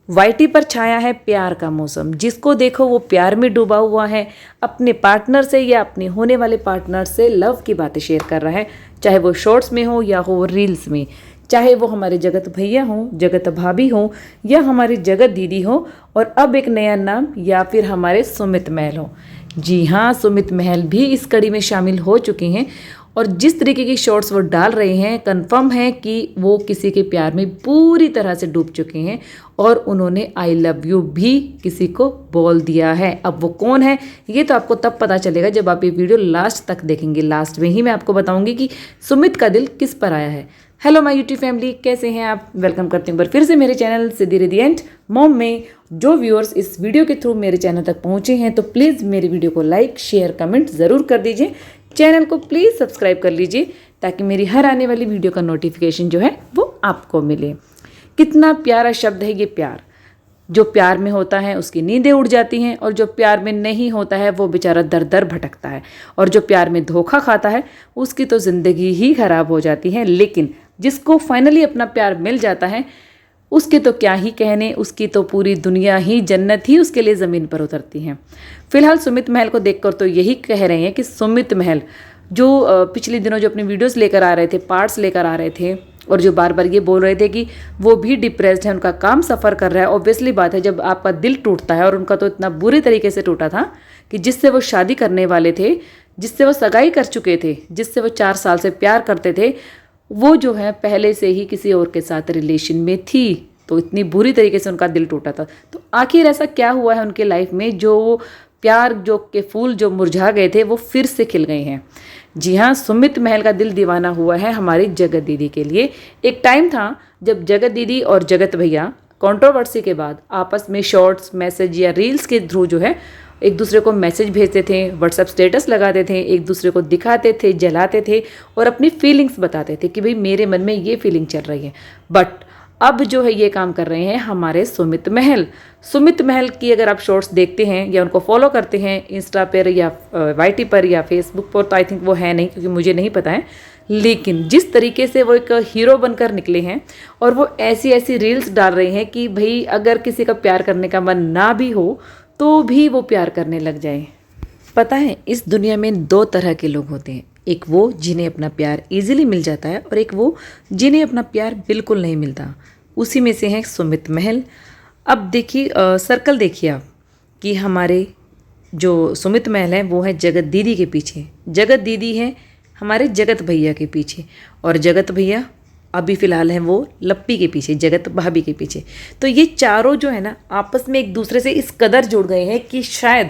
YT पर छाया है प्यार का मौसम, जिसको देखो वो प्यार में डूबा हुआ है, अपने पार्टनर से या अपने होने वाले पार्टनर से लव की बातें शेयर कर रहा है, चाहे वो शॉर्ट्स में हो या हो रील्स में, चाहे वो हमारे जगत भैया हो, जगत भाभी हो या हमारी जगत दीदी हो, और अब एक नया नाम या फिर हमारे सुमित महल हो। जी हाँ, सुमित महल भी इस कड़ी में शामिल हो चुके हैं और जिस तरीके की शॉर्ट्स वो डाल रहे हैं, कंफर्म है कि वो किसी के प्यार में पूरी तरह से डूब चुके हैं और उन्होंने आई लव यू भी किसी को बोल दिया है। अब वो कौन है ये तो आपको तब पता चलेगा जब आप ये वीडियो लास्ट तक देखेंगे। लास्ट में ही मैं आपको बताऊंगी कि सुमित का दिल किस पर आया है। हेलो माय यूट्यूब फैमिली, कैसे हैं आप? वेलकम करती हूँ फिर से मेरे channel Siddhi Riddhi and mom में। जो व्यूअर्स इस वीडियो के थ्रू मेरे चैनल तक पहुँचे हैं तो प्लीज़ मेरी वीडियो को लाइक शेयर कमेंट ज़रूर कर दीजिए। चैनल को प्लीज़ सब्सक्राइब कर लीजिए ताकि मेरी हर आने वाली वीडियो का नोटिफिकेशन जो है वो आपको मिले। कितना प्यारा शब्द है ये प्यार। जो प्यार में होता है उसकी नींदें उड़ जाती हैं और जो प्यार में नहीं होता है वो बेचारा दर दर भटकता है, और जो प्यार में धोखा खाता है उसकी तो ज़िंदगी ही खराब हो जाती है। लेकिन जिसको फाइनली अपना प्यार मिल जाता है उसके तो क्या ही कहने, उसकी तो पूरी दुनिया ही जन्नत ही उसके लिए ज़मीन पर उतरती है। फिलहाल सुमित महल को देखकर तो यही कह रहे हैं कि सुमित महल जो पिछले दिनों जो अपनी वीडियोस लेकर आ रहे थे, पार्ट्स लेकर आ रहे थे, और जो बार बार ये बोल रहे थे कि वो भी डिप्रेस्ड है, उनका काम सफ़र कर रहा है। ऑब्वियसली बात है, जब आपका दिल टूटता है, और उनका तो इतना बुरी तरीके से टूटा था कि जिससे वो शादी करने वाले थे, जिससे वो सगाई कर चुके थे, जिससे वो 4 साल से प्यार करते थे, वो जो है पहले से ही किसी और के साथ रिलेशन में थी, तो इतनी बुरी तरीके से उनका दिल टूटा था। तो आखिर ऐसा क्या हुआ है उनके लाइफ में जो प्यार जो के फूल जो मुरझा गए थे वो फिर से खिल गए हैं? जी हाँ, सुमित महल का दिल दीवाना हुआ है हमारी जगत दीदी के लिए। एक टाइम था जब जगत दीदी और जगत भैया कंट्रोवर्सी के बाद आपस में शॉर्ट्स मैसेज या रील्स के थ्रू जो है एक दूसरे को मैसेज भेजते थे, व्हाट्सएप स्टेटस लगाते थे, एक दूसरे को दिखाते थे, जलाते थे और अपनी फीलिंग्स बताते थे कि भाई मेरे मन में ये फीलिंग चल रही है। बट अब जो है ये काम कर रहे हैं हमारे सुमित महल। सुमित महल की अगर आप शॉर्ट्स देखते हैं या उनको फॉलो करते हैं इंस्टा पर या वाईटी पर या फेसबुक पर, तो आई थिंक वो है नहीं क्योंकि मुझे नहीं पता है, लेकिन जिस तरीके से वो एक हीरो बनकर निकले हैं और वो ऐसी ऐसी रील्स डाल रहे हैं कि भाई अगर किसी का प्यार करने का मन ना भी हो तो भी वो प्यार करने लग जाए। पता है, इस दुनिया में 2 तरह के लोग होते हैं, एक वो जिन्हें अपना प्यार इजीली मिल जाता है और एक वो जिन्हें अपना प्यार बिल्कुल नहीं मिलता। उसी में से हैं सुमित महल। अब देखिए सर्कल देखिए आप कि हमारे जो सुमित महल है वो है जगत दीदी के पीछे, जगत दीदी है हमारे जगत भैया के पीछे, और जगत भैया अभी फ़िलहाल हैं वो लप्पी के पीछे, जगत भाभी के पीछे। तो ये चारों जो है ना आपस में एक दूसरे से इस कदर जुड़ गए हैं कि शायद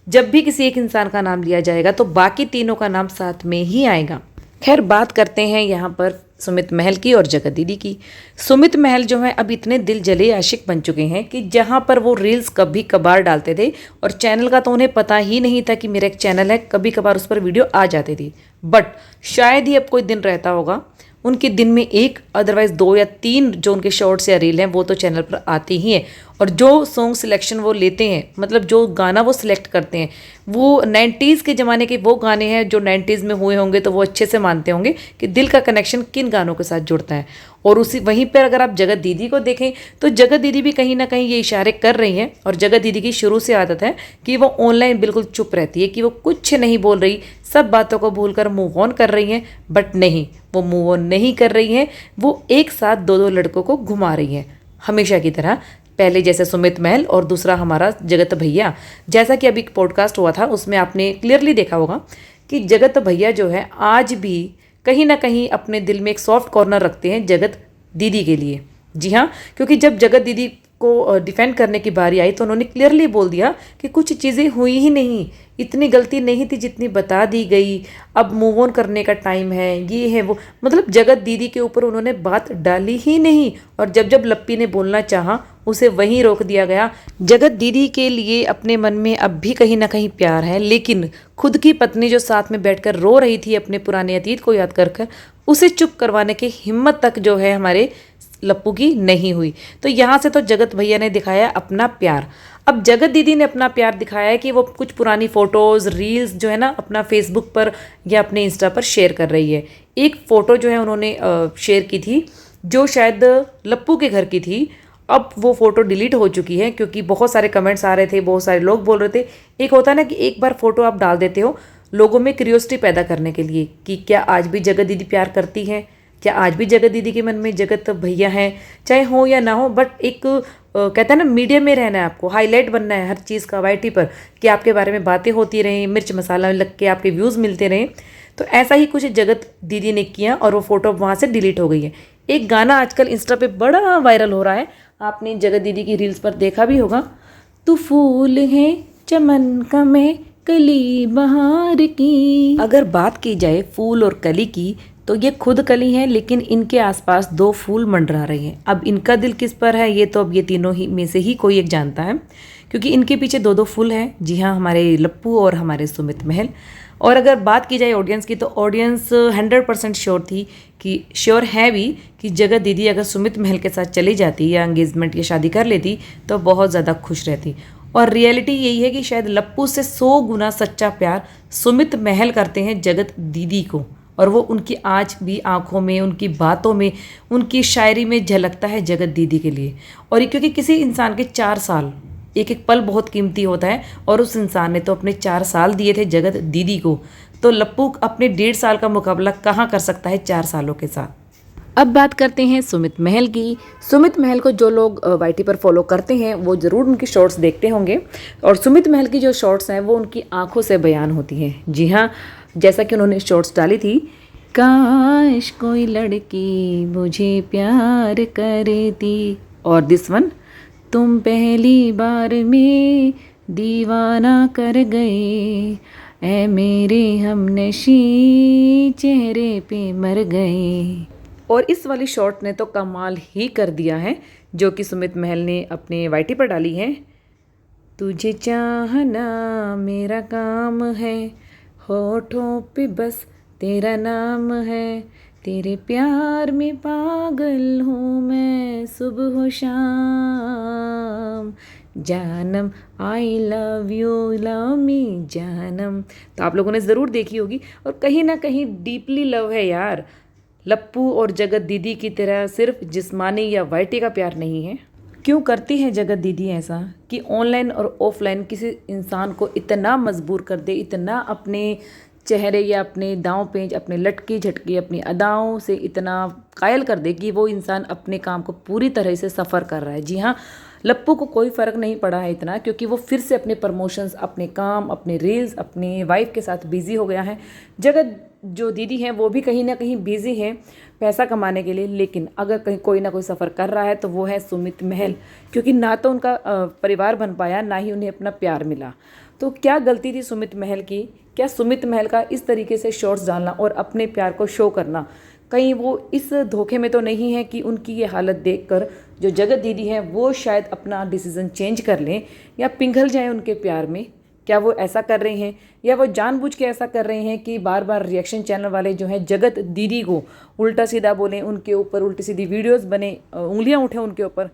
जब भी किसी एक इंसान का नाम लिया जाएगा तो बाकी तीनों का नाम साथ में ही आएगा। खैर बात करते हैं यहाँ पर सुमित महल की और जगत दीदी की। सुमित महल जो है अब इतने दिल जले आशिक बन चुके हैं कि जहाँ पर वो रील्स कभी कभार डालते थे और चैनल का तो उन्हें पता ही नहीं था कि मेरा एक चैनल है, कभी कभार उस पर वीडियो आ जाती थी। बट शायद ही अब कोई दिन रहता होगा उनके दिन में 1 अदरवाइज़ 2 या 3 जो उनके शॉर्ट्स या रील हैं वो तो चैनल पर आते ही हैं। और जो सॉन्ग सिलेक्शन वो लेते हैं, मतलब जो गाना वो सिलेक्ट करते हैं, वो 90s के ज़माने के वो गाने हैं जो 90s में हुए होंगे, तो वो अच्छे से मानते होंगे कि दिल का कनेक्शन किन गानों के साथ जुड़ता है। और उसी वहीं पर अगर आप जगत दीदी को देखें तो जगत दीदी भी कहीं ना कहीं ये इशारे कर रही हैं। और जगत दीदी की शुरू से आदत है कि वो ऑनलाइन बिल्कुल चुप रहती है, कि वो कुछ नहीं बोल रही, सब बातों को भूलकर मूव ऑन कर रही हैं। बट नहीं, वो मूव ऑन नहीं कर रही हैं, वो एक साथ 2-2 लड़कों को घुमा रही हैं हमेशा की तरह। पहले जैसे सुमित महल और दूसरा हमारा जगत भैया। जैसा कि अभी एक पॉडकास्ट हुआ था उसमें आपने क्लियरली देखा होगा कि जगत भैया जो है आज भी कहीं ना कहीं अपने दिल में एक सॉफ्ट कॉर्नर रखते हैं जगत दीदी के लिए। जी हाँ, क्योंकि जब जगत दीदी को डिफेंड करने की बारी आई तो उन्होंने क्लियरली बोल दिया कि कुछ चीज़ें हुई ही नहीं, इतनी गलती नहीं थी जितनी बता दी गई, अब मूव ऑन करने का टाइम है, ये है वो। मतलब जगत दीदी के ऊपर उन्होंने बात डाली ही नहीं, और जब जब लप्पी ने बोलना चाहा उसे वहीं रोक दिया गया। जगत दीदी के लिए अपने मन में अब भी कहीं ना कहीं प्यार है, लेकिन खुद की पत्नी जो साथ में बैठकर रो रही थी अपने पुराने अतीत को याद कर कर, उसे चुप करवाने की हिम्मत तक जो है हमारे लप्पू की नहीं हुई। तो यहाँ से तो जगत भैया ने दिखाया अपना प्यार। अब जगत दीदी ने अपना प्यार दिखाया है कि वो कुछ पुरानी फ़ोटोज़ रील्स जो है ना अपना फेसबुक पर या अपने इंस्टा पर शेयर कर रही है। एक फ़ोटो जो है उन्होंने शेयर की थी जो शायद लप्पू के घर की थी, अब वो फ़ोटो डिलीट हो चुकी है क्योंकि बहुत सारे कमेंट्स आ रहे थे, बहुत सारे लोग बोल रहे थे। एक होता है ना कि एक बार फ़ोटो आप डाल देते हो लोगों में क्यूरियोसिटी पैदा करने के लिए कि क्या आज भी जगत दीदी प्यार करती है, क्या आज भी जगत दीदी के मन में जगत भैया हैं, चाहे हो या ना हो, बट एक कहते हैं ना मीडिया में रहना है, आपको हाईलाइट बनना है हर चीज़ का वाईटी पर, कि आपके बारे में बातें होती रहें, मिर्च मसाला लग के आपके व्यूज़ मिलते रहें। तो ऐसा ही कुछ जगत दीदी ने किया और वो फ़ोटो वहाँ से डिलीट हो गई है। एक गाना आजकल इंस्टा पे बड़ा वायरल हो रहा है, आपने जगत दीदी की रील्स पर देखा भी होगा। तू फूल है चमन का, मैं कली बहार की। अगर बात की जाए फूल और कली की तो ये खुद कली हैं, लेकिन इनके आसपास दो फूल मंडरा रहे हैं। अब इनका दिल किस पर है ये तो अब ये तीनों ही में से ही कोई एक जानता है, क्योंकि इनके पीछे दो दो फूल हैं। जी हाँ, हमारे लप्पू और हमारे सुमित महल। और अगर बात की जाए ऑडियंस की तो ऑडियंस 100% श्योर थी, कि श्योर है भी, कि जगत दीदी अगर सुमित महल के साथ चली जाती या एंगेजमेंट या शादी कर लेती तो बहुत ज़्यादा खुश रहती। और रियलिटी यही है कि शायद लप्पू से 100 गुना सच्चा प्यार सुमित महल करते हैं जगत दीदी को, और वो उनकी आज भी आंखों में, उनकी बातों में, उनकी शायरी में झलकता है जगत दीदी के लिए। और ये क्योंकि किसी इंसान के 4 साल, एक एक पल बहुत कीमती होता है, और उस इंसान ने तो अपने 4 साल दिए थे जगत दीदी को, तो लप्पू अपने 1.5 साल का मुकाबला कहाँ कर सकता है 4 सालों के साथ। अब बात करते हैं सुमित महल की। सुमित महल को जो लोग वाईटी पर फॉलो करते हैं वो ज़रूर उनकी शॉर्ट्स देखते होंगे, और सुमित महल की जो शॉर्ट्स हैं वो उनकी आंखों से बयान होती हैं। जी हाँ, जैसा कि उन्होंने शॉर्ट्स डाली थी, काश कोई लड़की मुझे प्यार करती, और दिस वन, तुम पहली बार में दीवाना कर गए, ऐ मेरे हमनशी चेहरे पे मर गए। और इस वाली शॉर्ट ने तो कमाल ही कर दिया है, जो कि सुमित महल ने अपने वाईटी पर डाली है। तुझे चाहना मेरा काम है, होठों पे बस तेरा नाम है, तेरे प्यार में पागल हूँ मैं सुबह शाम, जानम I love you love me जानम। तो आप लोगों ने ज़रूर देखी होगी, और कहीं ना कहीं डीपली लव है यार। लप्पू और जगत दीदी की तरह सिर्फ जिस्मानी या वाईटी का प्यार नहीं है। क्यों करती है जगत दीदी ऐसा कि ऑनलाइन और ऑफलाइन किसी इंसान को इतना मजबूर कर दे, इतना अपने चेहरे या अपने दांव पेंच, अपने लटकी झटकी, अपनी अदाओं से इतना कायल कर दे कि वो इंसान अपने काम को पूरी तरह से सफ़र कर रहा है। जी हाँ, लप्पू को कोई फ़र्क नहीं पड़ा है इतना, क्योंकि वो फिर से अपने प्रमोशंस, अपने काम, अपने रील्स, अपनी वाइफ के साथ बिज़ी हो गया है। जगत जो दीदी हैं वो भी कहीं ना कहीं बिज़ी हैं पैसा कमाने के लिए, लेकिन अगर कहीं कोई ना कोई सफ़र कर रहा है तो वो है सुमित महल, क्योंकि ना तो उनका परिवार बन पाया, ना ही उन्हें अपना प्यार मिला। तो क्या गलती थी सुमित महल की? क्या सुमित महल का इस तरीके से शॉर्ट्स डालना और अपने प्यार को शो करना, कहीं वो इस धोखे में तो नहीं है कि उनकी ये हालत देखकर जो जगत दीदी हैं वो शायद अपना डिसीज़न चेंज कर लें या पिघल जाएं उनके प्यार में? क्या वो ऐसा कर रहे हैं, या वो जानबूझ के ऐसा कर रहे हैं कि बार बार रिएक्शन चैनल वाले जो हैं जगत दीदी को उल्टा सीधा बोलें, उनके ऊपर उल्टी सीधी वीडियोस बने, उंगलियां उठें उनके ऊपर?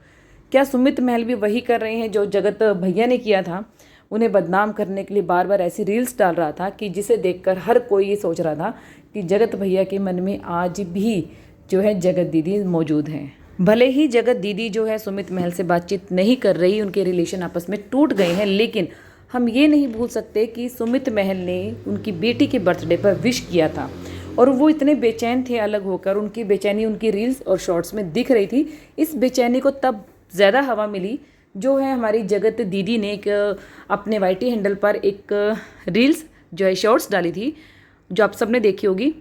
क्या सुमित महल भी वही कर रहे हैं जो जगत भैया ने किया था? उन्हें बदनाम करने के लिए बार बार ऐसी रील्स डाल रहा था कि जिसे देखकर हर कोई ये सोच रहा था कि जगत भैया के मन में आज भी जो है जगत दीदी मौजूद हैं। भले ही जगत दीदी जो है सुमित महल से बातचीत नहीं कर रही, उनके रिलेशन आपस में टूट गए हैं, लेकिन हम ये नहीं भूल सकते कि सुमित महल ने उनकी बेटी के बर्थडे पर विश किया था, और वो इतने बेचैन थे अलग होकर। उनकी बेचैनी उनकी रील्स और शॉर्ट्स में दिख रही थी। इस बेचैनी को तब ज़्यादा हवा मिली जो है हमारी जगत दीदी ने एक अपने वाईटी हैंडल पर एक रील्स जो है शॉर्ट्स डाली थी, जो आप सबने देखी होगी।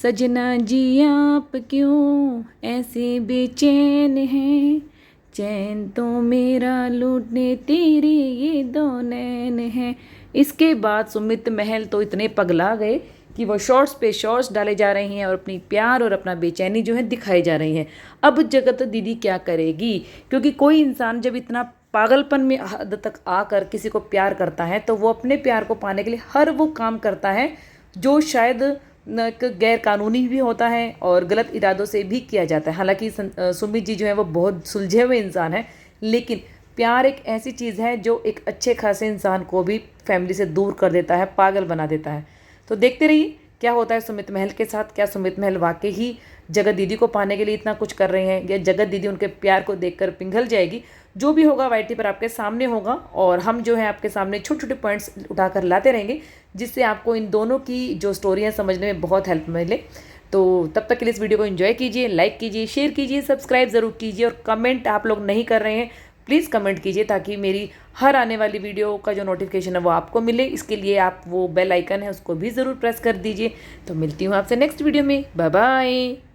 सजना जी आप क्यों ऐसे बेचैन हैं, चैन तो मेरा लूटने तेरे ये दो नैन हैं। इसके बाद सुमित महल तो इतने पगला गए कि वो शॉर्ट्स पे शॉर्ट्स डाले जा रहे हैं और अपनी प्यार और अपना बेचैनी जो है दिखाई जा रही है। अब जगत दीदी क्या करेगी? क्योंकि कोई इंसान जब इतना पागलपन में हद तक आकर किसी को प्यार करता है तो वो अपने प्यार को पाने के लिए हर वो काम करता है जो शायद गैर कानूनी भी होता है और गलत इरादों से भी किया जाता है। हालांकि सुमित जी जो है वो बहुत सुलझे हुए इंसान है, लेकिन प्यार एक ऐसी चीज़ है जो एक अच्छे खासे इंसान को भी फैमिली से दूर कर देता है, पागल बना देता है। तो देखते रहिए क्या होता है सुमित महल के साथ, क्या सुमित महल वाकई ही जगत दीदी को पाने के लिए इतना कुछ कर रहे हैं, या जगत दीदी उनके प्यार को देखकर पिघल जाएगी। जो भी होगा वाईटी पर आपके सामने होगा, और हम जो है आपके सामने छोटे छोटे पॉइंट्स उठाकर लाते रहेंगे, जिससे आपको इन दोनों की जो स्टोरी है समझने में बहुत हेल्प मिले। तो तब तक के लिए इस वीडियो को एंजॉय कीजिए, लाइक कीजिए, शेयर कीजिए, सब्सक्राइब ज़रूर कीजिए, और कमेंट आप लोग नहीं कर रहे हैं प्लीज़ कमेंट कीजिए, ताकि मेरी हर आने वाली वीडियो का जो नोटिफिकेशन है वो आपको मिले। इसके लिए आप वो बेल आइकन है उसको भी ज़रूर प्रेस कर दीजिए। तो मिलती हूँ आपसे नेक्स्ट वीडियो में, बाय बाय।